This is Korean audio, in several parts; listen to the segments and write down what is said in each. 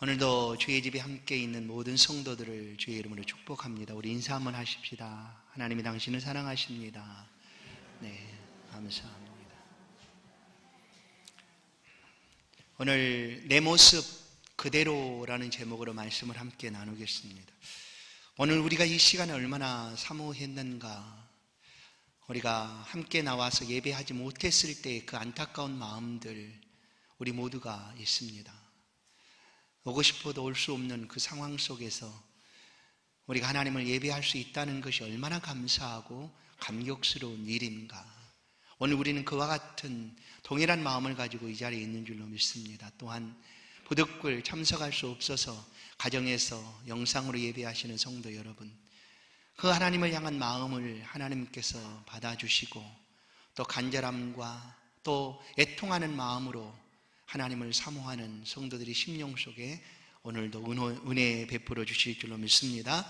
오늘도 주의 집에 함께 있는 모든 성도들을 주의 이름으로 축복합니다. 우리 인사 한번 하십시다. 하나님이 당신을 사랑하십니다. 네, 감사합니다. 오늘 내 모습 그대로라는 제목으로 말씀을 함께 나누겠습니다. 오늘 우리가 이 시간에 얼마나 사모했는가, 우리가 함께 나와서 예배하지 못했을 때 그 안타까운 마음들 우리 모두가 있습니다. 오고 싶어도 올 수 없는 그 상황 속에서 우리가 하나님을 예배할 수 있다는 것이 얼마나 감사하고 감격스러운 일인가. 오늘 우리는 그와 같은 동일한 마음을 가지고 이 자리에 있는 줄로 믿습니다. 또한 부득불 참석할 수 없어서 가정에서 영상으로 예배하시는 성도 여러분, 그 하나님을 향한 마음을 하나님께서 받아주시고 또 간절함과 또 애통하는 마음으로 하나님을 사모하는 성도들이 심령 속에 오늘도 은혜 베풀어 주실 줄로 믿습니다.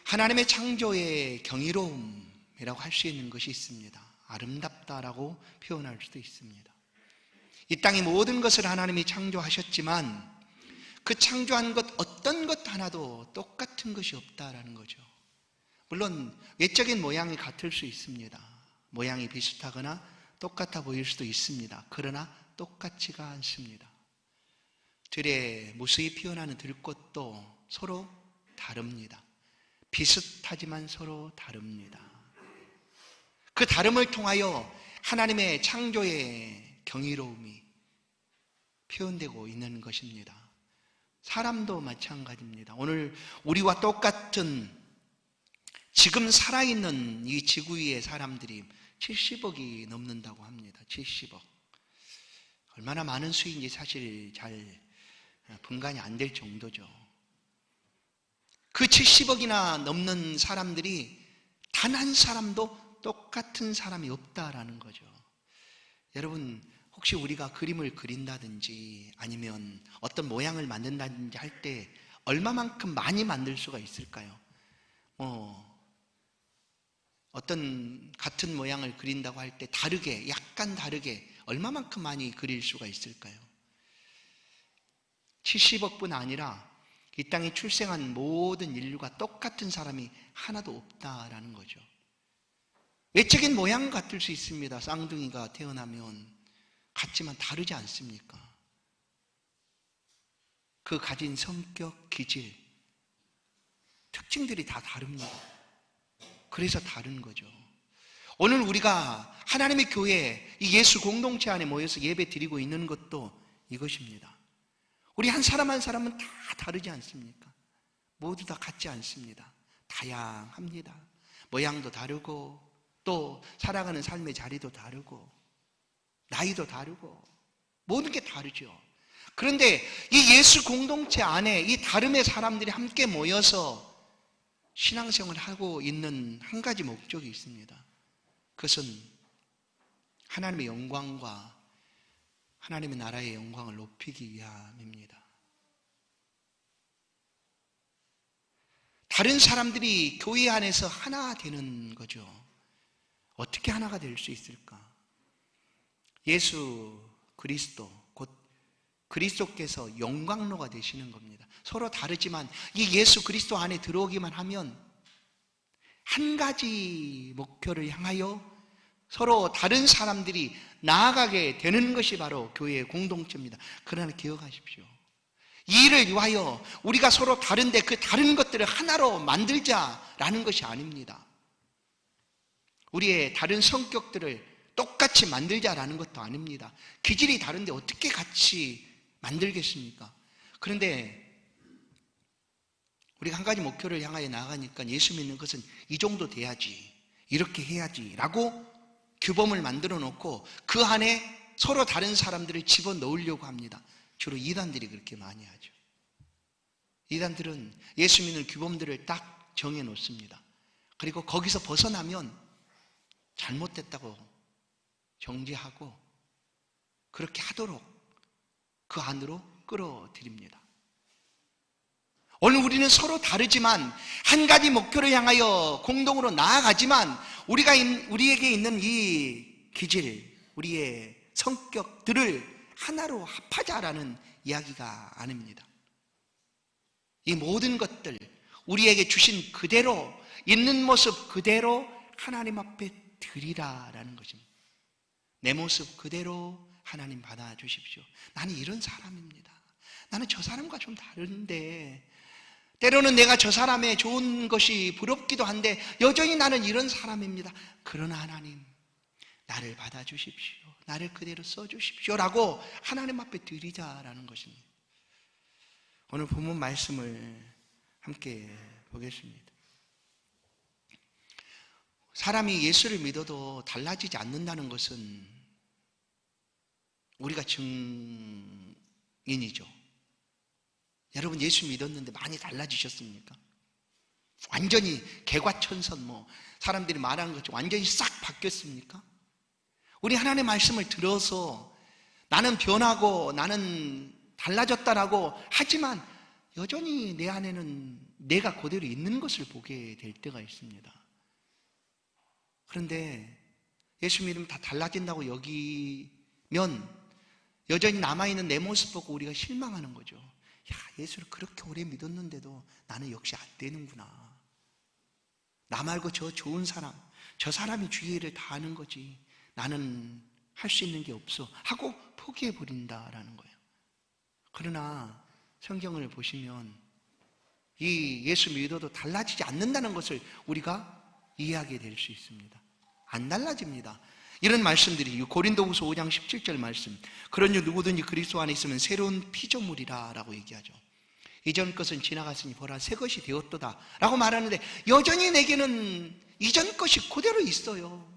하나님의 창조의 경이로움이라고 할 수 있는 것이 있습니다. 아름답다라고 표현할 수도 있습니다. 이 땅의 모든 것을 하나님이 창조하셨지만 그 창조한 것 어떤 것 하나도 똑같은 것이 없다라는 거죠. 물론 외적인 모양이 같을 수 있습니다. 모양이 비슷하거나 똑같아 보일 수도 있습니다. 그러나 똑같지가 않습니다. 들에 무수히 피어나는 들꽃도 서로 다릅니다. 비슷하지만 서로 다릅니다. 그 다름을 통하여 하나님의 창조의 경이로움이 표현되고 있는 것입니다. 사람도 마찬가지입니다. 오늘 우리와 똑같은 지금 살아있는 이 지구 위의 사람들이 70억이 넘는다고 합니다. 70억. 얼마나 많은 수인지 사실 잘 분간이 안 될 정도죠. 그 70억이나 넘는 사람들이 단 한 사람도 똑같은 사람이 없다라는 거죠. 여러분, 혹시 우리가 그림을 그린다든지 아니면 어떤 모양을 만든다든지 할 때 얼마만큼 많이 만들 수가 있을까요? 어떤 같은 모양을 그린다고 할 때 다르게, 약간 다르게 얼마만큼 많이 그릴 수가 있을까요? 70억뿐 아니라 이 땅에 출생한 모든 인류가 똑같은 사람이 하나도 없다라는 거죠. 외적인 모양 같을 수 있습니다. 쌍둥이가 태어나면 같지만 다르지 않습니까? 그 가진 성격, 기질, 특징들이 다 다릅니다. 그래서 다른 거죠. 오늘 우리가 하나님의 교회, 이 예수 공동체 안에 모여서 예배 드리고 있는 것도 이것입니다. 우리 한 사람 한 사람은 다 다르지 않습니까? 모두 다 같지 않습니다. 다양합니다. 모양도 다르고 또 살아가는 삶의 자리도 다르고 나이도 다르고 모든 게 다르죠. 그런데 이 예수 공동체 안에 이 다름의 사람들이 함께 모여서 신앙생활을 하고 있는 한 가지 목적이 있습니다. 그것은 하나님의 영광과 하나님의 나라의 영광을 높이기 위함입니다. 다른 사람들이 교회 안에서 하나 되는 거죠. 어떻게 하나가 될 수 있을까? 예수 그리스도, 곧 그리스도께서 영광로가 되시는 겁니다. 서로 다르지만 이 예수 그리스도 안에 들어오기만 하면 한 가지 목표를 향하여 서로 다른 사람들이 나아가게 되는 것이 바로 교회의 공동체입니다. 그러나 기억하십시오. 이 일을 위하여 우리가 서로 다른데 그 다른 것들을 하나로 만들자라는 것이 아닙니다. 우리의 다른 성격들을 똑같이 만들자라는 것도 아닙니다. 기질이 다른데 어떻게 같이 만들겠습니까? 그런데 우리가 한 가지 목표를 향하여 나아가니까 예수 믿는 것은 이 정도 돼야지, 이렇게 해야지 라고 규범을 만들어 놓고 그 안에 서로 다른 사람들을 집어넣으려고 합니다. 주로 이단들이 그렇게 많이 하죠. 이단들은 예수 믿는 규범들을 딱 정해 놓습니다. 그리고 거기서 벗어나면 잘못됐다고 정죄하고 그렇게 하도록 그 안으로 끌어들입니다. 오늘 우리는 서로 다르지만 한 가지 목표를 향하여 공동으로 나아가지만 우리에게 있는 이 기질, 우리의 성격들을 하나로 합하자라는 이야기가 아닙니다. 이 모든 것들 우리에게 주신 그대로, 있는 모습 그대로 하나님 앞에 드리라라는 것입니다. 내 모습 그대로 하나님 받아주십시오. 나는 이런 사람입니다. 나는 저 사람과 좀 다른데, 때로는 내가 저 사람의 좋은 것이 부럽기도 한데 여전히 나는 이런 사람입니다. 그러나 하나님, 나를 받아주십시오. 나를 그대로 써주십시오 라고 하나님 앞에 드리자라는 것입니다. 오늘 본문 말씀을 함께 보겠습니다. 사람이 예수를 믿어도 달라지지 않는다는 것은 우리가 증인이죠. 여러분, 예수 믿었는데 많이 달라지셨습니까? 완전히 개과천선, 사람들이 말하는 것처럼 완전히 싹 바뀌었습니까? 우리 하나님의 말씀을 들어서 나는 변하고 나는 달라졌다라고 하지만 여전히 내 안에는 내가 그대로 있는 것을 보게 될 때가 있습니다. 그런데 예수 믿으면 다 달라진다고 여기면 여전히 남아있는 내 모습 보고 우리가 실망하는 거죠. 야, 예수를 그렇게 오래 믿었는데도 나는 역시 안 되는구나. 나 말고 저 좋은 사람, 저 사람이 주의 일을 다 하는 거지, 나는 할 수 있는 게 없어 하고 포기해버린다라는 거예요. 그러나 성경을 보시면 이 예수 믿어도 달라지지 않는다는 것을 우리가 이해하게 될 수 있습니다. 안 달라집니다. 이런 말씀들이 고린도후서 5장 17절 말씀, 그러니 누구든지 그리스도 안에 있으면 새로운 피조물이라 라고 얘기하죠. 이전 것은 지나갔으니 보라 새 것이 되었도다 라고 말하는데 여전히 내게는 이전 것이 그대로 있어요.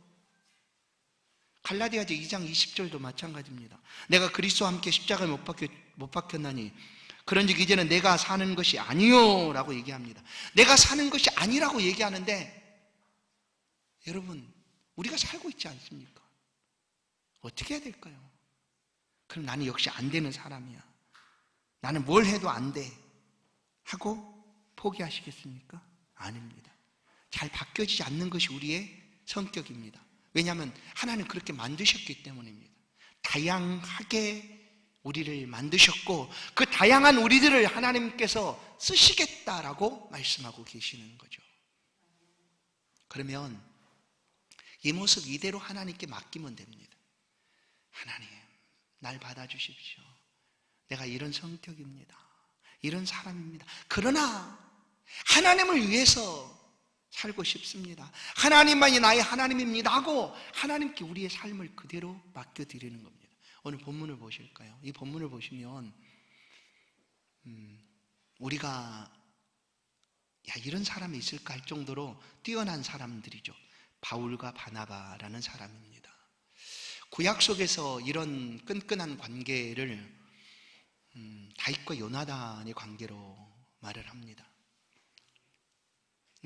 갈라디아서 2장 20절도 마찬가지입니다. 내가 그리스도와 함께 십자가에 못 박혔나니 그런즉 이제는 내가 사는 것이 아니요 라고 얘기합니다. 내가 사는 것이 아니라고 얘기하는데 여러분, 우리가 살고 있지 않습니까? 어떻게 해야 될까요? 그럼 나는 역시 안 되는 사람이야, 나는 뭘 해도 안 돼 하고 포기하시겠습니까? 아닙니다. 잘 바뀌어지지 않는 것이 우리의 성격입니다. 왜냐하면 하나님 그렇게 만드셨기 때문입니다. 다양하게 우리를 만드셨고 그 다양한 우리들을 하나님께서 쓰시겠다라고 말씀하고 계시는 거죠. 그러면 이 모습 이대로 하나님께 맡기면 됩니다. 하나님, 날 받아주십시오. 내가 이런 성격입니다. 이런 사람입니다. 그러나 하나님을 위해서 살고 싶습니다. 하나님만이 나의 하나님입니다 하고 하나님께 우리의 삶을 그대로 맡겨드리는 겁니다. 오늘 본문을 보실까요? 이 본문을 보시면 우리가 이런 사람이 있을까 할 정도로 뛰어난 사람들이죠. 바울과 바나바라는 사람입니다. 구약 속에서 이런 끈끈한 관계를 다윗과 요나단의 관계로 말을 합니다.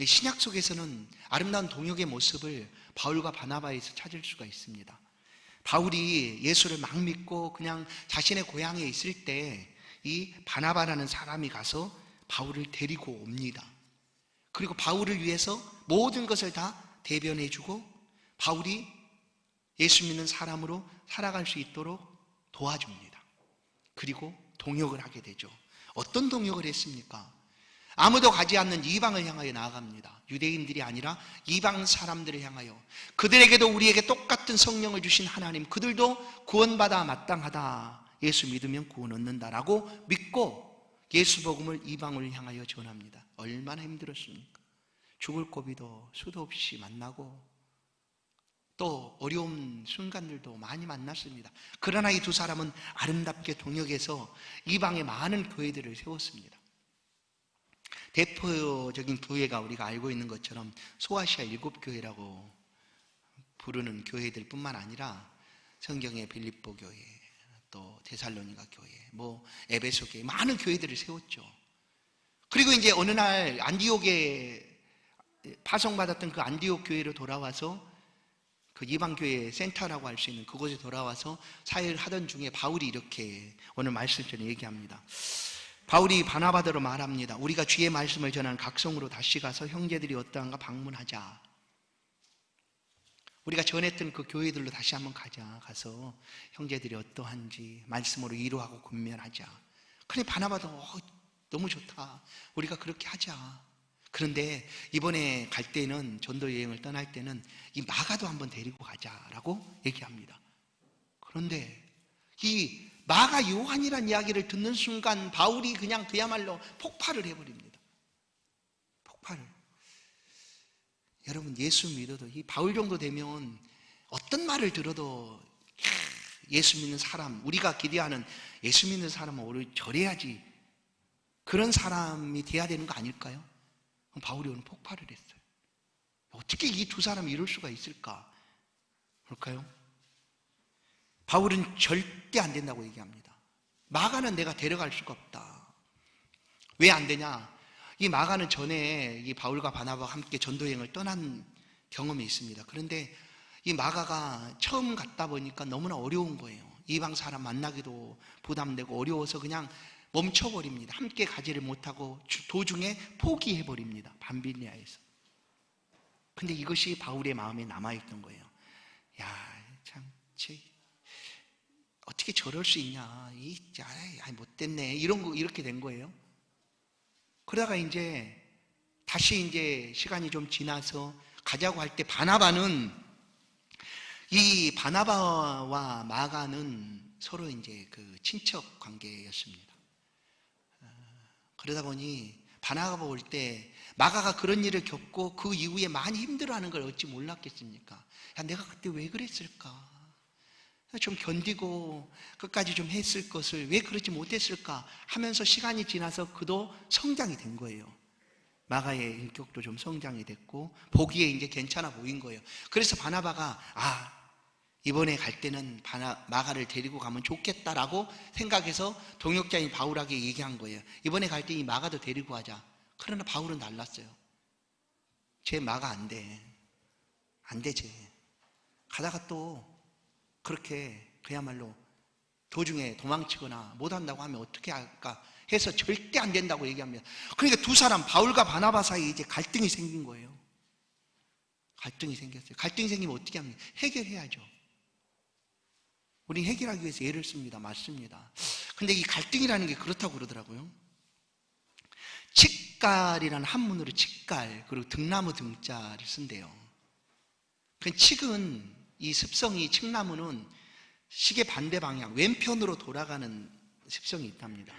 신약 속에서는 아름다운 동역의 모습을 바울과 바나바에서 찾을 수가 있습니다. 바울이 예수를 막 믿고 그냥 자신의 고향에 있을 때 이 바나바라는 사람이 가서 바울을 데리고 옵니다. 그리고 바울을 위해서 모든 것을 다 대변해주고 바울이 예수 믿는 사람으로 살아갈 수 있도록 도와줍니다. 그리고 동역을 하게 되죠. 어떤 동역을 했습니까? 아무도 가지 않는 이방을 향하여 나아갑니다. 유대인들이 아니라 이방 사람들을 향하여, 그들에게도 우리에게 똑같은 성령을 주신 하나님, 그들도 구원받아 마땅하다, 예수 믿으면 구원 얻는다라고 믿고 예수 복음을 이방을 향하여 전합니다. 얼마나 힘들었습니까? 죽을 고비도 수도 없이 만나고 또 어려운 순간들도 많이 만났습니다. 그러나 이 두 사람은 아름답게 동역해서 이방의 많은 교회들을 세웠습니다. 대표적인 교회가 우리가 알고 있는 것처럼 소아시아 7교회라고 부르는 교회들 뿐만 아니라 성경의 빌립보 교회, 또 데살로니가 교회, 에베소 교회, 많은 교회들을 세웠죠. 그리고 이제 어느 날 안디옥에 파송받았던 그 안디옥 교회로 돌아와서 그 이방교회 센터라고 할 수 있는 그곳에 돌아와서 사역을 하던 중에 바울이 이렇게 오늘 말씀처럼 얘기합니다. 바울이 바나바더러 말합니다. 우리가 주의 말씀을 전하는 각성으로 다시 가서 형제들이 어떠한가 방문하자. 우리가 전했던 그 교회들로 다시 한번 가서 형제들이 어떠한지 말씀으로 위로하고 권면하자. 그런데 바나바도 너무 좋다. 우리가 그렇게 하자. 그런데 이번에 갈 때는, 전도 여행을 떠날 때는 이 마가도 한번 데리고 가자라고 얘기합니다. 그런데 이 마가 요한이라는 이야기를 듣는 순간 바울이 그냥 그야말로 폭발을 해버립니다. 폭발을. 여러분, 예수 믿어도 이 바울 정도 되면 어떤 말을 들어도 예수 믿는 사람, 우리가 기대하는 예수 믿는 사람은 오히려 절해야지, 그런 사람이 돼야 되는 거 아닐까요? 그럼 바울이 오늘 폭발을 했어요. 어떻게 이 두 사람이 이럴 수가 있을까? 그럴까요? 바울은 절대 안 된다고 얘기합니다. 마가는 내가 데려갈 수가 없다. 왜 안 되냐? 이 마가는 전에 이 바울과 바나바와 함께 전도여행을 떠난 경험이 있습니다. 그런데 이 마가가 처음 갔다 보니까 너무나 어려운 거예요. 이방 사람 만나기도 부담되고 어려워서 그냥 멈춰버립니다. 함께 가지를 못하고 도중에 포기해버립니다. 밤빌리아에서. 근데 이것이 바울의 마음에 남아있던 거예요. 야, 참, 어떻게 저럴 수 있냐. 못됐네. 이렇게 된 거예요. 그러다가 이제 다시 이제 시간이 좀 지나서 가자고 할 때 이 바나바와 마가는 서로 이제 그 친척 관계였습니다. 그러다 보니 바나바가 올 때 마가가 그런 일을 겪고 그 이후에 많이 힘들어하는 걸 어찌 몰랐겠습니까? 야, 내가 그때 왜 그랬을까? 좀 견디고 끝까지 좀 했을 것을 왜 그러지 못했을까 하면서 시간이 지나서 그도 성장이 된 거예요. 마가의 인격도 좀 성장이 됐고 보기에 이제 괜찮아 보인 거예요. 그래서 바나바가 이번에 갈 때는 마가를 데리고 가면 좋겠다라고 생각해서 동역자인 바울에게 얘기한 거예요. 이번에 갈 때 이 마가도 데리고 가자. 그러나 바울은 달랐어요. 쟤 마가 안 돼. 안 돼, 쟤. 가다가 또 그렇게 그야말로 도중에 도망치거나 못한다고 하면 어떻게 할까 해서 절대 안 된다고 얘기합니다. 그러니까 두 사람, 바울과 바나바 사이에 이제 갈등이 생긴 거예요. 갈등이 생겼어요. 갈등이 생기면 어떻게 합니까? 해결해야죠. 우린 해결하기 위해서 예를 씁니다. 맞습니다. 근데 이 갈등이라는 게 그렇다고 그러더라고요. 칡갈이라는 한문으로 칡갈, 그리고 등나무 등자를 쓴대요. 그 칡은 이 습성이, 칡나무는 시계 반대 방향, 왼편으로 돌아가는 습성이 있답니다.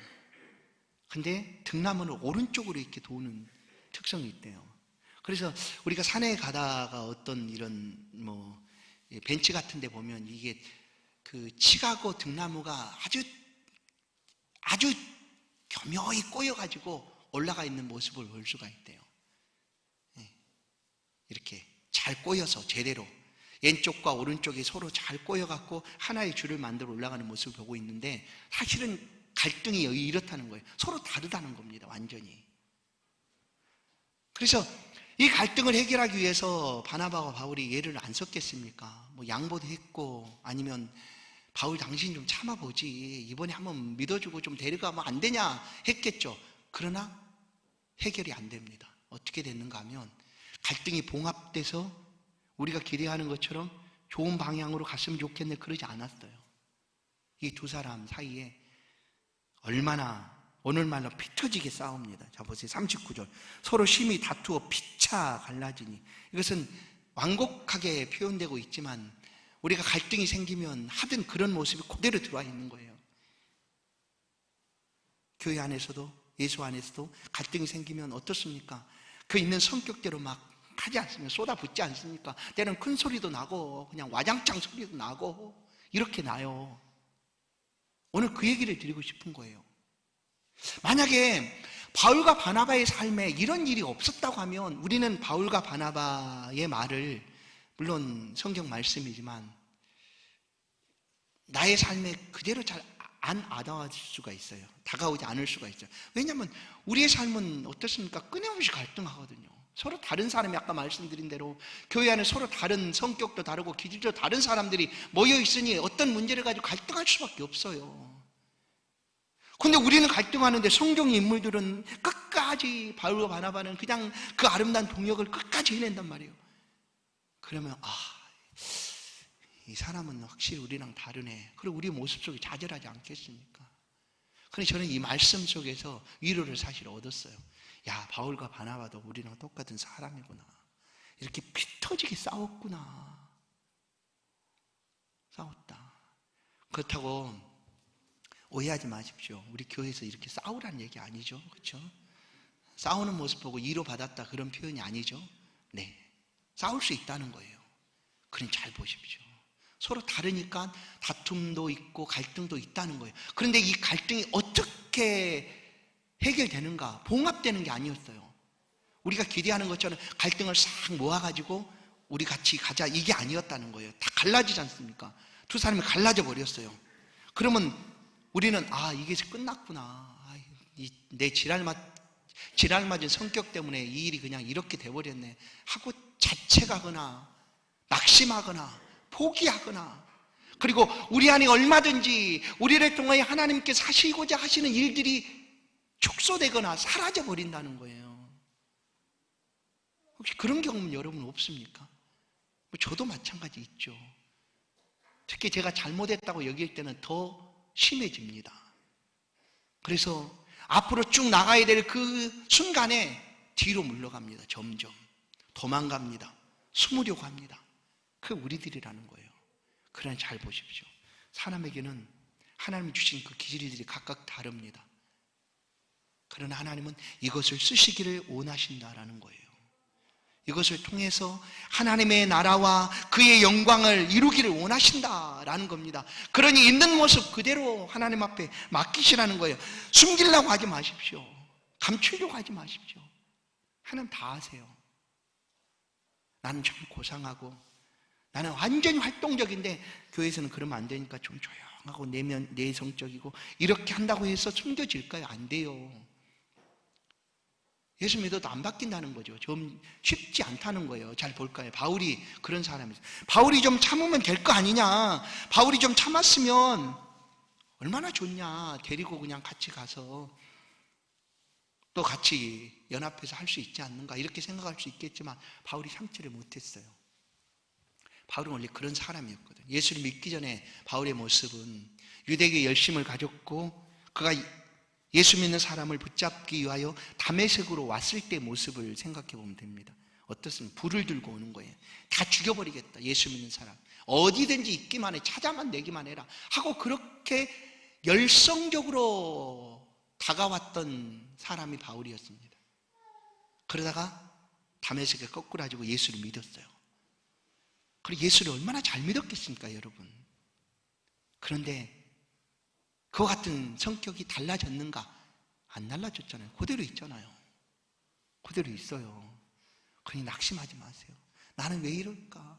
근데 등나무는 오른쪽으로 이렇게 도는 특성이 있대요. 그래서 우리가 산에 가다가 어떤 이런 벤치 같은 데 보면 이게 그 칡하고 등나무가 아주 교묘히 꼬여가지고 올라가 있는 모습을 볼 수가 있대요. 이렇게 잘 꼬여서 제대로 왼쪽과 오른쪽이 서로 잘 꼬여갖고 하나의 줄을 만들어 올라가는 모습을 보고 있는데 사실은 갈등이 이렇다는 거예요. 서로 다르다는 겁니다. 완전히. 그래서 이 갈등을 해결하기 위해서 바나바와 바울이 예를 안 썼겠습니까? 양보도 했고 아니면 바울 당신 좀 참아보지, 이번에 한번 믿어주고 좀 데려가면 안 되냐 했겠죠. 그러나 해결이 안 됩니다. 어떻게 됐는가 하면 갈등이 봉합돼서 우리가 기대하는 것처럼 좋은 방향으로 갔으면 좋겠네, 그러지 않았어요. 이 두 사람 사이에 얼마나 오늘 말로 피 터지게 싸웁니다. 자 보세요. 39절. 서로 심히 다투어 피차 갈라지니. 이것은 완곡하게 표현되고 있지만 우리가 갈등이 생기면 하든 그런 모습이 그대로 들어와 있는 거예요. 교회 안에서도 예수 안에서도 갈등이 생기면 어떻습니까? 그 있는 성격대로 막 하지 않습니까? 쏟아붓지 않습니까? 때로는 큰 소리도 나고 그냥 와장창 소리도 나고 이렇게 나요. 오늘 그 얘기를 드리고 싶은 거예요. 만약에 바울과 바나바의 삶에 이런 일이 없었다고 하면 우리는 바울과 바나바의 말을, 물론 성경 말씀이지만 나의 삶에 그대로 잘 안 와닿을 수가 있어요. 다가오지 않을 수가 있어요. 왜냐하면 우리의 삶은 어떻습니까? 끊임없이 갈등하거든요. 서로 다른 사람이, 아까 말씀드린 대로 교회 안에 서로 다른 성격도 다르고 기질도 다른 사람들이 모여 있으니 어떤 문제를 가지고 갈등할 수밖에 없어요. 근데 우리는 갈등하는데 성경 인물들은 끝까지, 바울과 바나바는 그냥 그 아름다운 동역을 끝까지 해낸단 말이에요. 그러면 이 사람은 확실히 우리랑 다르네. 그리고 우리 모습 속에 좌절하지 않겠습니까? 그런데 저는 이 말씀 속에서 위로를 사실 얻었어요. 야, 바울과 바나바도 우리랑 똑같은 사람이구나. 이렇게 피 터지게 싸웠구나. 싸웠다. 그렇다고 오해하지 마십시오. 우리 교회에서 이렇게 싸우라는 얘기 아니죠. 그렇죠? 싸우는 모습 보고 위로받았다 그런 표현이 아니죠. 네, 싸울 수 있다는 거예요. 그럼 잘 보십시오. 서로 다르니까 다툼도 있고 갈등도 있다는 거예요. 그런데 이 갈등이 어떻게 해결되는가? 봉합되는 게 아니었어요. 우리가 기대하는 것처럼 갈등을 싹 모아가지고 우리 같이 가자, 이게 아니었다는 거예요. 다 갈라지지 않습니까? 두 사람이 갈라져 버렸어요. 그러면 우리는 이게 끝났구나. 내 지랄 맞은 성격 때문에 이 일이 그냥 이렇게 돼버렸네 하고 자책하거나 낙심하거나 포기하거나, 그리고 우리 안에 얼마든지 우리를 통하여 하나님께서 하시고자 하시는 일들이 축소되거나 사라져 버린다는 거예요. 혹시 그런 경험은 여러분 없습니까? 저도 마찬가지 있죠. 특히 제가 잘못했다고 여길 때는 더 심해집니다. 그래서 앞으로 쭉 나가야 될 그 순간에 뒤로 물러갑니다. 점점 도망갑니다. 숨으려고 합니다. 그게 우리들이라는 거예요. 그러나 잘 보십시오. 사람에게는 하나님이 주신 그 기질들이 각각 다릅니다. 그러나 하나님은 이것을 쓰시기를 원하신다라는 거예요. 이것을 통해서 하나님의 나라와 그의 영광을 이루기를 원하신다라는 겁니다. 그러니 있는 모습 그대로 하나님 앞에 맡기시라는 거예요. 숨기려고 하지 마십시오. 감추려고 하지 마십시오. 하나님 다 아세요. 나는 참 고상하고 나는 완전히 활동적인데 교회에서는 그러면 안 되니까 좀 조용하고 내성적이고 이렇게 한다고 해서 숨겨질까요? 안 돼요. 예수 믿어도 안 바뀐다는 거죠. 좀 쉽지 않다는 거예요. 잘 볼까요? 바울이 그런 사람이죠. 바울이 좀 참으면 될 거 아니냐. 바울이 좀 참았으면 얼마나 좋냐. 데리고 그냥 같이 가서 또 같이 연합해서 할 수 있지 않는가 이렇게 생각할 수 있겠지만 바울이 참지를 못했어요. 바울은 원래 그런 사람이었거든요. 예수를 믿기 전에 바울의 모습은 유대교의 열심을 가졌고 그가 예수 믿는 사람을 붙잡기 위하여 다메섹으로 왔을 때 모습을 생각해 보면 됩니다. 어떻습니까? 불을 들고 오는 거예요. 다 죽여버리겠다. 예수 믿는 사람 어디든지 있기만 해. 찾아만 내기만 해라 하고 그렇게 열성적으로 다가왔던 사람이 바울이었습니다. 그러다가 다메섹에 거꾸라지고 예수를 믿었어요. 그리고 예수를 얼마나 잘 믿었겠습니까, 여러분? 그런데 그와 같은 성격이 달라졌는가? 안 달라졌잖아요. 그대로 있잖아요. 그대로 있어요. 그러니 낙심하지 마세요. 나는 왜 이럴까?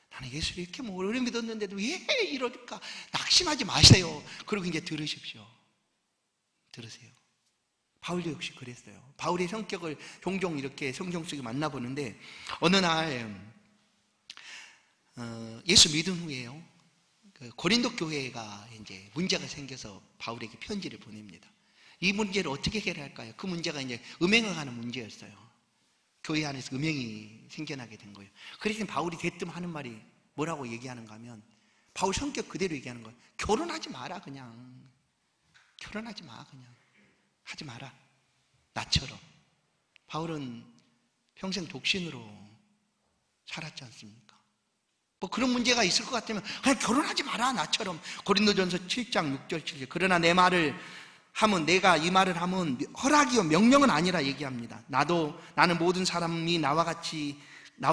나는 예수를 이렇게 오래 믿었는데도 왜 이럴까? 낙심하지 마세요. 그리고 이제 들으십시오. 들으세요. 바울도 역시 그랬어요. 바울의 성격을 종종 이렇게 성경 속에 만나보는데 어느 날 예수 믿은 후에요. 고린도 교회가 이제 문제가 생겨서 바울에게 편지를 보냅니다. 이 문제를 어떻게 해결할까요? 그 문제가 이제 음행을 하는 문제였어요. 교회 안에서 음행이 생겨나게 된 거예요. 그래서 바울이 대뜸 하는 말이 뭐라고 얘기하는가 하면 바울 성격 그대로 얘기하는 거예요. 결혼하지 마라 그냥. 결혼하지 마 그냥. 하지 마라. 나처럼. 바울은 평생 독신으로 살았지 않습니까? 뭐 그런 문제가 있을 것 같으면 그냥 결혼하지 마라 나처럼. 고린도전서 7장 6절 7절 그러나 내 말을 하면 내가 이 말을 하면 허락이요 명령은 아니라 얘기합니다. 나는 모든 사람이 나와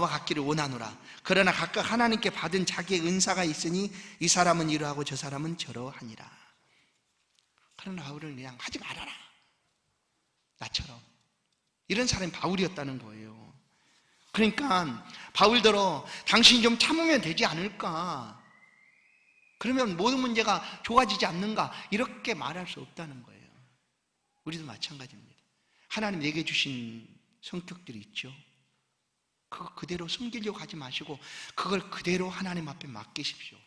같기를 원하노라. 그러나 각각 하나님께 받은 자기의 은사가 있으니 이 사람은 이러하고 저 사람은 저러하니라. 그러나 바울은 그냥 하지 말아라 나처럼. 이런 사람이 바울이었다는 거예요. 그러니까 바울더러 당신이 좀 참으면 되지 않을까? 그러면 모든 문제가 좋아지지 않는가? 이렇게 말할 수 없다는 거예요. 우리도 마찬가지입니다. 하나님 내게 주신 성격들이 있죠. 그거 그대로 숨기려고 하지 마시고 그걸 그대로 하나님 앞에 맡기십시오.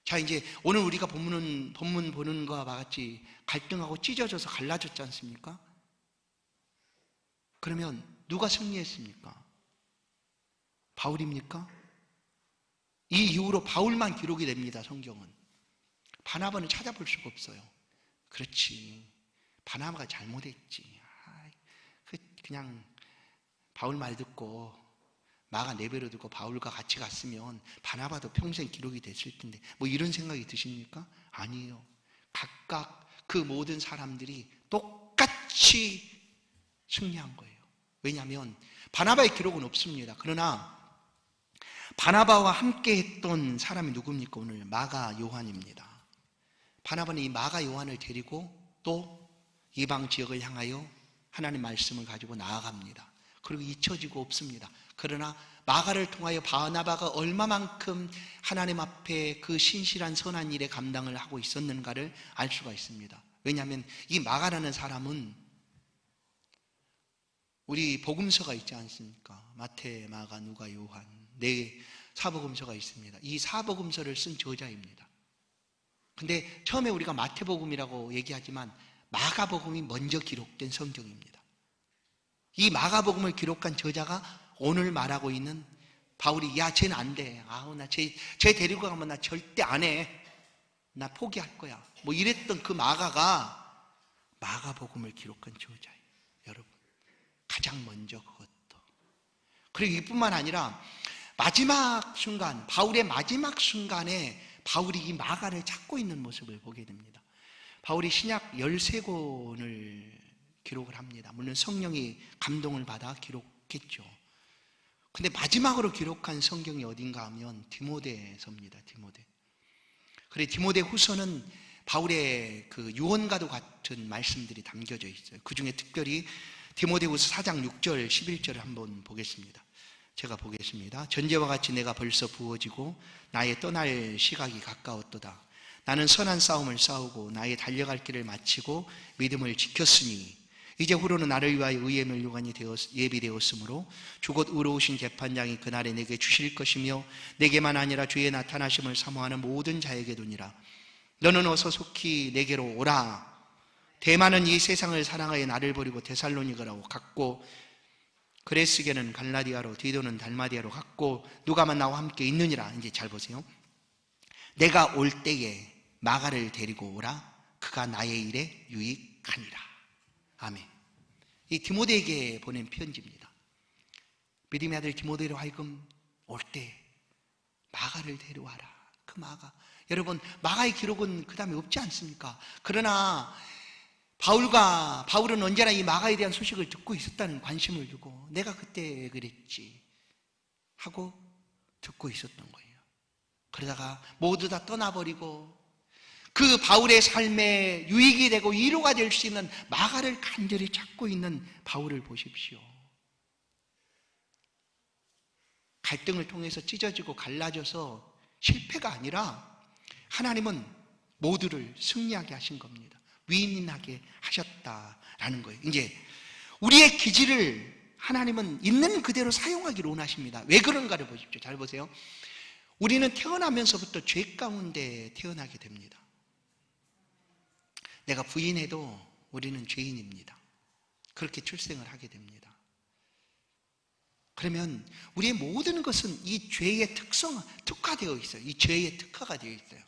자, 이제 오늘 우리가 본문 보는 것과 같이 갈등하고 찢어져서 갈라졌지 않습니까? 그러면 누가 승리했습니까? 바울입니까? 이 이후로 바울만 기록이 됩니다. 성경은. 바나바는 찾아볼 수가 없어요. 그렇지, 바나바가 잘못했지. 그냥 바울 말 듣고 마가 내버려 두고 바울과 같이 갔으면 바나바도 평생 기록이 됐을 텐데, 뭐 이런 생각이 드십니까? 아니에요. 각각 그 모든 사람들이 똑같이 승리한 거예요. 왜냐하면 바나바의 기록은 없습니다. 그러나 바나바와 함께 했던 사람이 누굽니까? 오늘 마가 요한입니다. 바나바는 이 마가 요한을 데리고 또 이방 지역을 향하여 하나님 말씀을 가지고 나아갑니다. 그리고 잊혀지고 없습니다. 그러나 마가를 통하여 바나바가 얼마만큼 하나님 앞에 그 신실한 선한 일에 감당을 하고 있었는가를 알 수가 있습니다. 왜냐하면 이 마가라는 사람은 우리 복음서가 있지 않습니까? 마태, 마가, 누가, 요한 네 사복음서가 있습니다. 이 사복음서를 쓴 저자입니다. 근데 처음에 우리가 마태복음이라고 얘기하지만 마가복음이 먼저 기록된 성경입니다. 이 마가복음을 기록한 저자가 오늘 말하고 있는 바울이, 야, 쟤는 안 돼. 쟤 데리고 가면 나 절대 안 해. 나 포기할 거야. 뭐 이랬던 그 마가가 마가복음을 기록한 저자예요. 여러분, 가장 먼저 그것도. 그리고 이뿐만 아니라 마지막 순간, 바울의 마지막 순간에 바울이 이 마가를 찾고 있는 모습을 보게 됩니다. 바울이 신약 13권을 기록을 합니다. 물론 성령이 감동을 받아 기록했죠. 근데 마지막으로 기록한 성경이 어딘가 하면 디모데서입니다. 디모데. 그래, 디모데 후서는 바울의 그 유언과도 같은 말씀들이 담겨져 있어요. 그 중에 특별히 디모데 후서 4장 6절 11절을 한번 보겠습니다. 제가 보겠습니다. 전제와 같이 내가 벌써 부어지고 나의 떠날 시각이 가까웠도다. 나는 선한 싸움을 싸우고 나의 달려갈 길을 마치고 믿음을 지켰으니 이제 후로는 나를 위하여 의의 멸류관이 예비되었으므로 주곧 의로우신 재판장이 그날에 내게 주실 것이며 내게만 아니라 주의 나타나심을 사모하는 모든 자에게도니라. 너는 어서 속히 내게로 오라. 대만은 이 세상을 사랑하여 나를 버리고 데살로니가로 갔고 그레스게는 갈라디아로 디도는 달마디아로 갔고 누가만 나와 함께 있느니라. 이제 잘 보세요. 내가 올 때에 마가를 데리고 오라. 그가 나의 일에 유익하니라. 아멘. 이 디모데에게 보낸 편지입니다. 믿음의 아들 디모데로 하여금 올 때 마가를 데려와라. 그 마가. 여러분, 마가의 기록은 그 다음에 없지 않습니까? 그러나 바울은 언제나 이 마가에 대한 소식을 듣고 있었다는 관심을 두고 내가 그때 그랬지 하고 듣고 있었던 거예요. 그러다가 모두 다 떠나버리고 그 바울의 삶에 유익이 되고 위로가 될 수 있는 마가를 간절히 찾고 있는 바울을 보십시오. 갈등을 통해서 찢어지고 갈라져서 실패가 아니라 하나님은 모두를 승리하게 하신 겁니다. 위인하게 하셨다라는 거예요. 이제 우리의 기질을 하나님은 있는 그대로 사용하기를 원하십니다. 왜 그런가를 보십시오. 잘 보세요. 우리는 태어나면서부터 죄 가운데 태어나게 됩니다. 내가 부인해도 우리는 죄인입니다. 그렇게 출생을 하게 됩니다. 그러면 우리의 모든 것은 이 죄의 특화되어 있어요. 이 죄의 특화가 되어 있어요.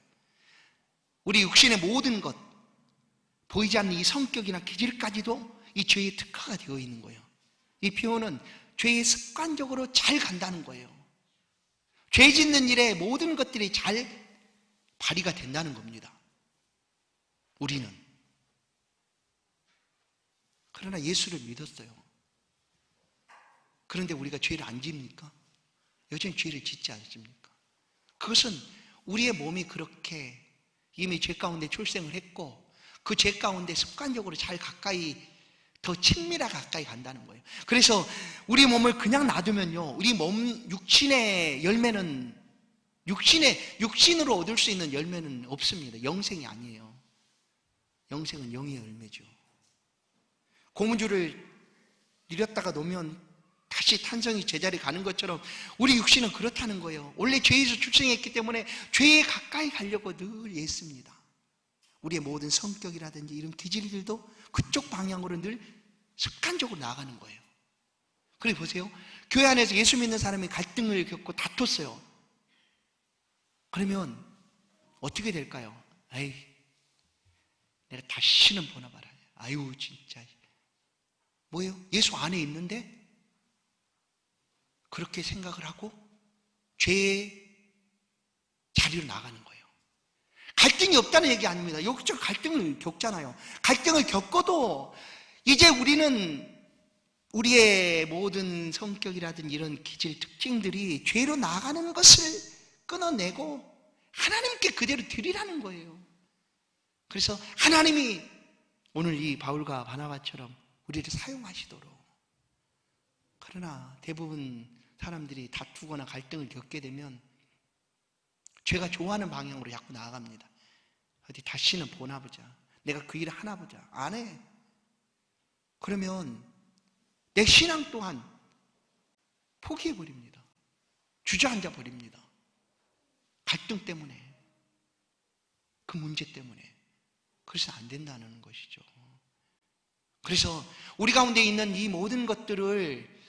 우리 육신의 모든 것, 보이지 않는 이 성격이나 기질까지도 이 죄의 특화가 되어 있는 거예요. 이 표현은 죄에 습관적으로 잘 간다는 거예요. 죄 짓는 일에 모든 것들이 잘 발휘가 된다는 겁니다. 우리는. 그러나 예수를 믿었어요. 그런데 우리가 죄를 안 집니까? 여전히 죄를 짓지 않습니까? 그것은 우리의 몸이 그렇게 이미 죄 가운데 출생을 했고 그 죄 가운데 습관적으로 잘 가까이, 더 친밀하게 가까이 간다는 거예요. 그래서 우리 몸을 그냥 놔두면요, 우리 몸 육신의 열매는 육신으로 얻을 수 있는 열매는 없습니다. 영생이 아니에요. 영생은 영의 열매죠. 고무줄을 내렸다가 놓으면 다시 탄성이 제자리에 가는 것처럼 우리 육신은 그렇다는 거예요. 원래 죄에서 출생했기 때문에 죄에 가까이 가려고 늘 애씁니다. 우리의 모든 성격이라든지 이런 기질들도 그쪽 방향으로 늘 습관적으로 나아가는 거예요. 그리고 보세요. 교회 안에서 예수 믿는 사람이 갈등을 겪고 다퉜어요. 그러면 어떻게 될까요? 에이, 내가 다시는 보나 봐라. 아유 진짜 뭐예요? 예수 안에 있는데 그렇게 생각을 하고 죄의 자리로 나가는 거예요. 갈등이 없다는 얘기 아닙니다. 여기저기 갈등을 겪잖아요. 갈등을 겪어도 이제 우리는 우리의 모든 성격이라든지 이런 기질 특징들이 죄로 나가는 것을 끊어내고 하나님께 그대로 드리라는 거예요. 그래서 하나님이 오늘 이 바울과 바나바처럼 우리를 사용하시도록. 그러나 대부분 사람들이 다투거나 갈등을 겪게 되면 죄가 좋아하는 방향으로 자꾸 나아갑니다. 어디 다시는 보나 보자. 내가 그 일을 하나 보자. 안 해. 그러면 내 신앙 또한 포기해버립니다. 주저앉아 버립니다. 갈등 때문에, 그 문제 때문에. 그래서 안 된다는 것이죠. 그래서 우리 가운데 있는 이 모든 것들을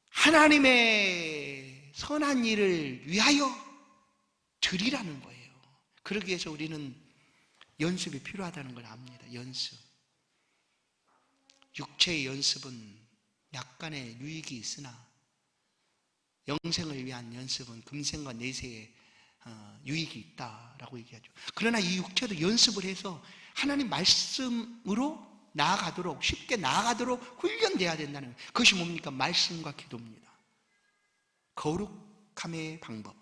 하나님의 선한 일을 위하여 드리라는 거예요. 그러기 위해서 우리는 연습이 필요하다는 걸 압니다. 연습. 육체의 연습은 약간의 유익이 있으나 영생을 위한 연습은 금생과 내세의 유익이 있다라고 얘기하죠. 그러나 이 육체도 연습을 해서 하나님 말씀으로 나아가도록, 쉽게 나아가도록 훈련돼야 된다는 거예요. 그것이 뭡니까? 말씀과 기도입니다. 거룩함의 방법.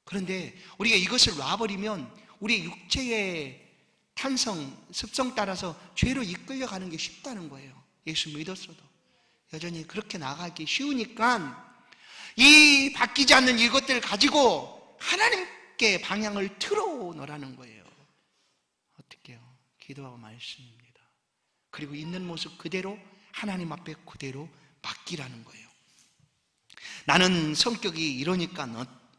그런데 우리가 이것을 놔버리면 우리의 육체의 탄성, 습성 따라서 죄로 이끌려가는 게 쉽다는 거예요. 예수 믿었어도 여전히 그렇게 나가기 쉬우니까 이 바뀌지 않는 이것들을 가지고 하나님께 방향을 틀어놓으라는 거예요. 어떻게 해요? 기도하고 말씀입니다. 그리고 있는 모습 그대로 하나님 앞에 그대로 맡기라는 거예요. 나는 성격이 이러니까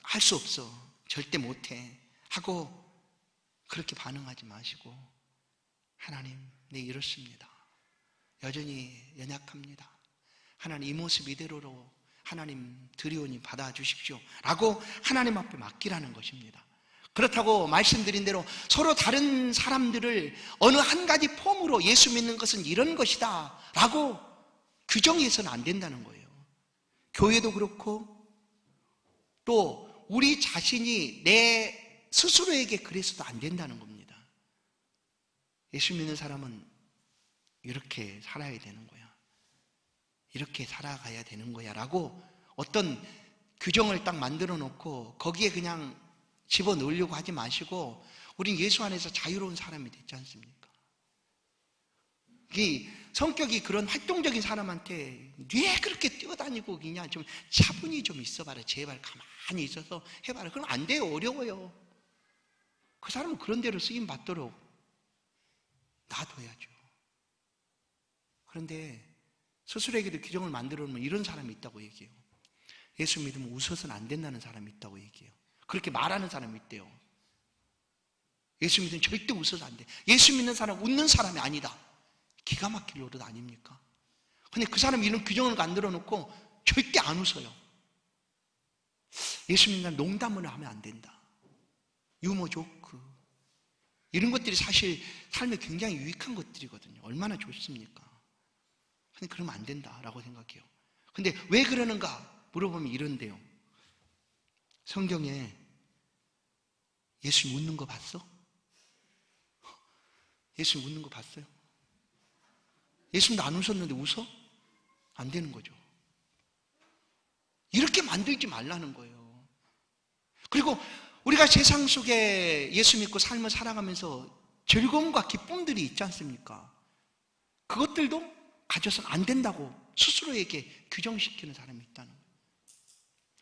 할 수 없어, 절대 못해 하고 그렇게 반응하지 마시고, 하나님, 네 이렇습니다. 여전히 연약합니다. 하나님, 이 모습 이대로로 하나님 드리오니 받아주십시오 라고 하나님 앞에 맡기라는 것입니다. 그렇다고 말씀드린 대로 서로 다른 사람들을 어느 한 가지 폼으로 예수 믿는 것은 이런 것이다 라고 규정해서는 안 된다는 거예요. 교회도 그렇고 또 우리 자신이 내 스스로에게 그래서도 안 된다는 겁니다. 예수 믿는 사람은 이렇게 살아야 되는 거야, 이렇게 살아가야 되는 거야 라고 어떤 규정을 딱 만들어 놓고 거기에 그냥 집어넣으려고 하지 마시고, 우린 예수 안에서 자유로운 사람이 됐지 않습니까? 이 성격이 그런 활동적인 사람한테 왜 그렇게 뛰어다니고 그냥 좀 차분히 좀 있어봐라, 제발 가만히 있어서 해봐라. 그럼 안 돼요. 어려워요. 그 사람은 그런 대로 쓰임 받도록 놔둬야죠. 그런데 스스로에게도 규정을 만들어 놓으면 이런 사람이 있다고 얘기해요. 예수 믿으면 웃어서는 안 된다는 사람이 있다고 얘기해요. 그렇게 말하는 사람이 있대요. 예수 믿으면 절대 웃어서 안 돼. 예수 믿는 사람은 웃는 사람이 아니다. 기가 막힐 노릇 아닙니까? 근데 그 사람이 이런 규정을 만들어 놓고 절대 안 웃어요. 예수 믿는 사람 농담을 하면 안 된다. 유머 조크. 이런 것들이 사실 삶에 굉장히 유익한 것들이거든요. 얼마나 좋습니까? 근데 그러면 안 된다라고 생각해요. 근데 왜 그러는가 물어보면 이런데요. 성경에 예수님 웃는 거 봤어? 예수님 웃는 거 봤어요? 예수님도 안 웃었는데 웃어? 안 되는 거죠. 이렇게 만들지 말라는 거예요. 그리고 우리가 세상 속에 예수 믿고 삶을 살아가면서 즐거움과 기쁨들이 있지 않습니까? 그것들도 가져서는 안 된다고 스스로에게 규정시키는 사람이 있다는 거예요.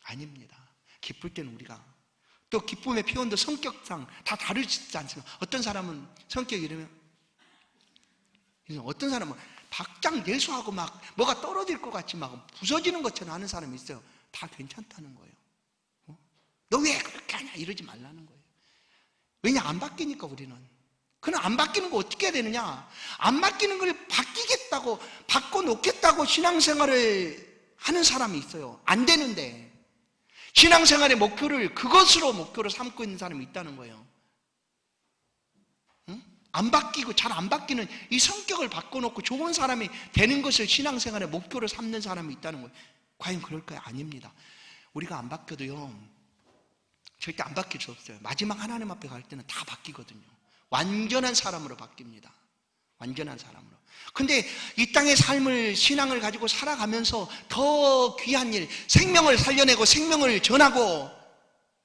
아닙니다. 기쁠 때는 우리가, 또 기쁨의 표현도 성격상 다 다르지 않습니까? 어떤 사람은 성격이 이러면, 어떤 사람은 박장대소하고 막 뭐가 떨어질 것 같이 막 부서지는 것처럼 하는 사람이 있어요. 다 괜찮다는 거예요. 너 왜 그렇게 하냐 이러지 말라는 거예요. 왜냐? 안 바뀌니까 우리는. 그럼 안 바뀌는 거 어떻게 해야 되느냐? 안 바뀌는 걸 바뀌겠다고, 바꿔놓겠다고 신앙생활을 하는 사람이 있어요. 안 되는데 신앙생활의 목표를 그것으로 목표로 삼고 있는 사람이 있다는 거예요. 안 바뀌고 잘 안 바뀌는 이 성격을 바꿔놓고 좋은 사람이 되는 것을 신앙생활의 목표로 삼는 사람이 있다는 거예요. 과연 그럴까요? 아닙니다. 우리가 안 바뀌어도요, 절대 안 바뀔 수 없어요. 마지막 하나님 앞에 갈 때는 다 바뀌거든요. 완전한 사람으로 바뀝니다. 완전한 사람으로. 근데 이 땅의 삶을, 신앙을 가지고 살아가면서 더 귀한 일, 생명을 살려내고 생명을 전하고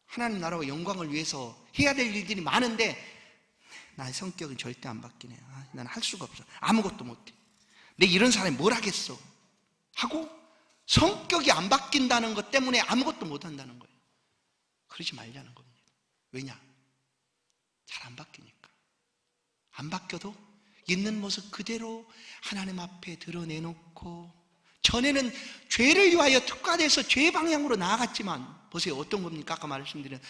하나님 나라와 영광을 위해서 해야 될 일들이 많은데 나의 성격은 절대 안 바뀌네. 난 할 수가 없어. 아무것도 못해. 내 이런 사람이 뭘 하겠어? 하고 성격이 안 바뀐다는 것 때문에 아무것도 못한다는 거예요. 그러지 말자는 겁니다. 왜냐? 잘 안 바뀌니까. 안 바뀌어도 있는 모습 그대로 하나님 앞에 드러내놓고, 전에는 죄를 위하여 특화돼서 죄 방향으로 나아갔지만 보세요. 어떤 겁니까? 아까 말씀드린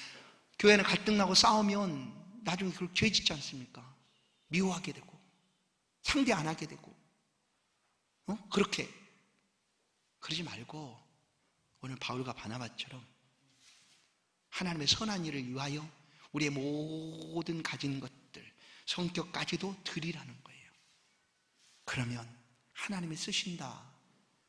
교회는 갈등나고 싸우면 나중에 그렇게 죄 짓지 않습니까? 미워하게 되고 상대 안 하게 되고 그렇게. 그러지 말고 오늘 바울과 바나바처럼 하나님의 선한 일을 위하여 우리의 모든 가진 것들, 성격까지도 드리라는 거예요. 그러면 하나님이 쓰신다.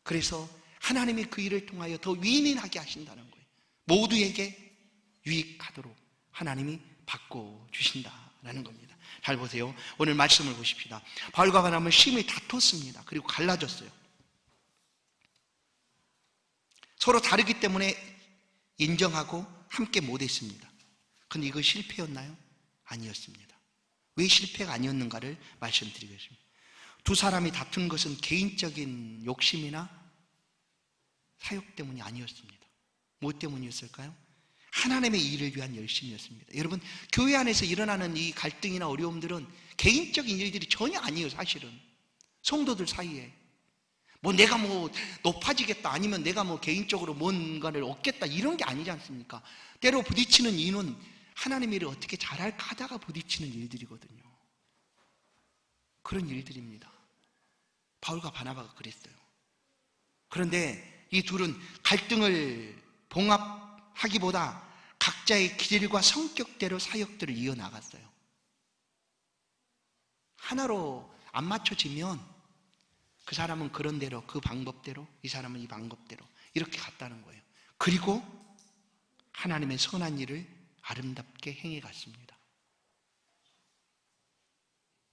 그래서 하나님이 그 일을 통하여 더 위인하게 하신다는 거예요. 모두에게 유익하도록 하나님이 바꿔주신다라는 겁니다. 잘 보세요. 오늘 말씀을 보십시다. 바울과 바나바는 심히 다퉜습니다. 그리고 갈라졌어요. 서로 다르기 때문에 인정하고 함께 못했습니다. 근데 이거 실패였나요? 아니었습니다. 왜 실패가 아니었는가를 말씀드리겠습니다. 두 사람이 다툰 것은 개인적인 욕심이나 사욕 때문이 아니었습니다. 뭐 때문이었을까요? 하나님의 일을 위한 열심이었습니다. 여러분, 교회 안에서 일어나는 이 갈등이나 어려움들은 개인적인 일들이 전혀 아니에요. 사실은 성도들 사이에 내가 높아지겠다, 아니면 내가 개인적으로 뭔가를 얻겠다, 이런 게 아니지 않습니까? 때로 부딪히는 이유는 하나님의 일을 어떻게 잘할까 하다가 부딪히는 일들이거든요. 그런 일들입니다. 바울과 바나바가 그랬어요. 그런데 이 둘은 갈등을 봉합하기보다 각자의 기질과 성격대로 사역들을 이어나갔어요. 하나로 안 맞춰지면 그 사람은 그런 대로, 그 방법대로, 이 사람은 이 방법대로 이렇게 갔다는 거예요. 그리고 하나님의 선한 일을 아름답게 행해갔습니다.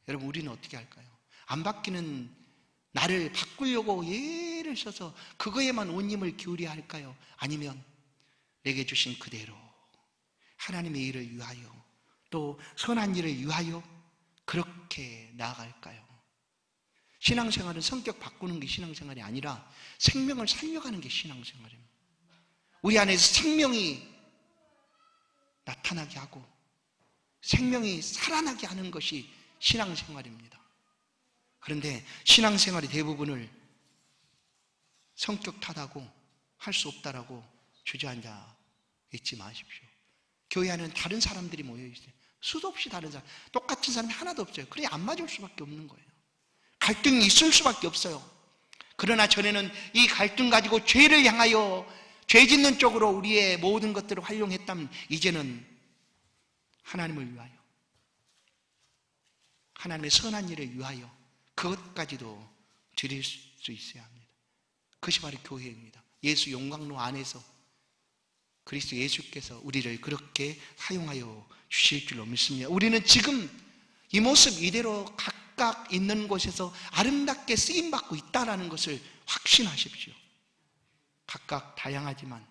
여러분, 우리는 어떻게 할까요? 안 바뀌는 나를 바꾸려고 예를 써서 그거에만 온 힘을 기울여야 할까요? 아니면 내게 주신 그대로 하나님의 일을 위하여, 또 선한 일을 위하여 그렇게 나아갈까요? 신앙생활은 성격 바꾸는 게 신앙생활이 아니라 생명을 살려가는 게 신앙생활입니다. 우리 안에서 생명이 나타나게 하고 생명이 살아나게 하는 것이 신앙생활입니다. 그런데 신앙생활의 대부분을 성격 탓하고 할 수 없다라고 주저앉아 있지 마십시오. 교회 안에는 다른 사람들이 모여 있어요. 수도 없이 다른 사람, 똑같은 사람이 하나도 없어요. 그래 안 맞을 수밖에 없는 거예요. 갈등이 있을 수밖에 없어요. 그러나 전에는 이 갈등 가지고 죄를 향하여 죄 짓는 쪽으로 우리의 모든 것들을 활용했다면 이제는 하나님을 위하여, 하나님의 선한 일을 위하여 그것까지도 드릴 수 있어야 합니다. 그것이 바로 교회입니다. 예수 영광로 안에서 그리스도 예수께서 우리를 그렇게 사용하여 주실 줄로 믿습니다. 우리는 지금 이 모습 이대로 각각 있는 곳에서 아름답게 쓰임받고 있다는 것을 확신하십시오. 각각 다양하지만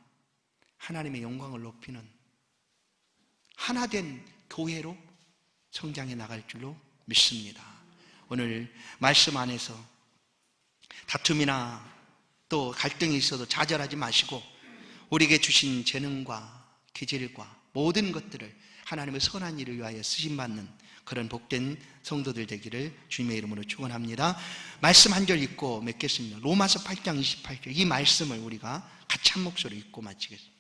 하나님의 영광을 높이는 하나된 교회로 성장해 나갈 줄로 믿습니다. 오늘 말씀 안에서 다툼이나 또 갈등이 있어도 좌절하지 마시고 우리에게 주신 재능과 기질과 모든 것들을 하나님의 선한 일을 위하여 쓰심받는 그런 복된 성도들 되기를 주님의 이름으로 축원합니다. 말씀 한 절 읽고 맺겠습니다. 로마서 8장 28절, 이 말씀을 우리가 같이 한 목소리로 읽고 마치겠습니다.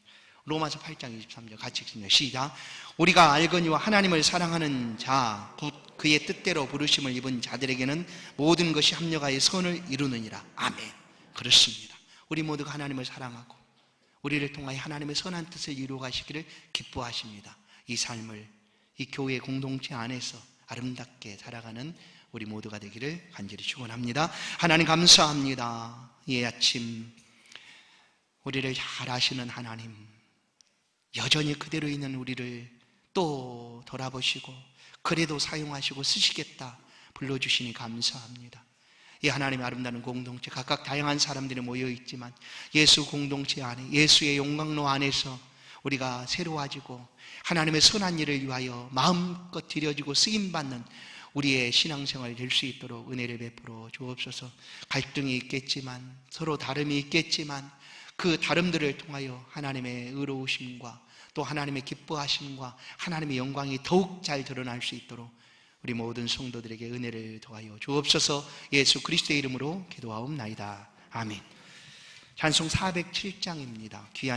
로마서 8장 23절 같이 읽습니다. 시작. 우리가 알거니와 하나님을 사랑하는 자 곧 그의 뜻대로 부르심을 입은 자들에게는 모든 것이 합력하여 선을 이루느니라. 아멘. 그렇습니다. 우리 모두가 하나님을 사랑하고 우리를 통하여 하나님의 선한 뜻을 이루어 가시기를 기뻐하십니다. 이 삶을 이 교회 공동체 안에서 아름답게 살아가는 우리 모두가 되기를 간절히 축원합니다. 하나님 감사합니다. 이 아침 우리를 잘 아시는 하나님, 여전히 그대로 있는 우리를 또 돌아보시고 그래도 사용하시고 쓰시겠다 불러주시니 감사합니다. 이 하나님의 아름다운 공동체, 각각 다양한 사람들이 모여있지만 예수 공동체 안에, 예수의 용광로 안에서 우리가 새로워지고 하나님의 선한 일을 위하여 마음껏 드려지고 쓰임받는 우리의 신앙생활이 될 수 있도록 은혜를 베풀어 주옵소서. 갈등이 있겠지만, 서로 다름이 있겠지만 그 다름들을 통하여 하나님의 의로우심과 또 하나님의 기뻐하심과 하나님의 영광이 더욱 잘 드러날 수 있도록 우리 모든 성도들에게 은혜를 더하여 주옵소서. 예수 그리스도의 이름으로 기도하옵나이다. 아멘. 찬송 407장입니다. 귀한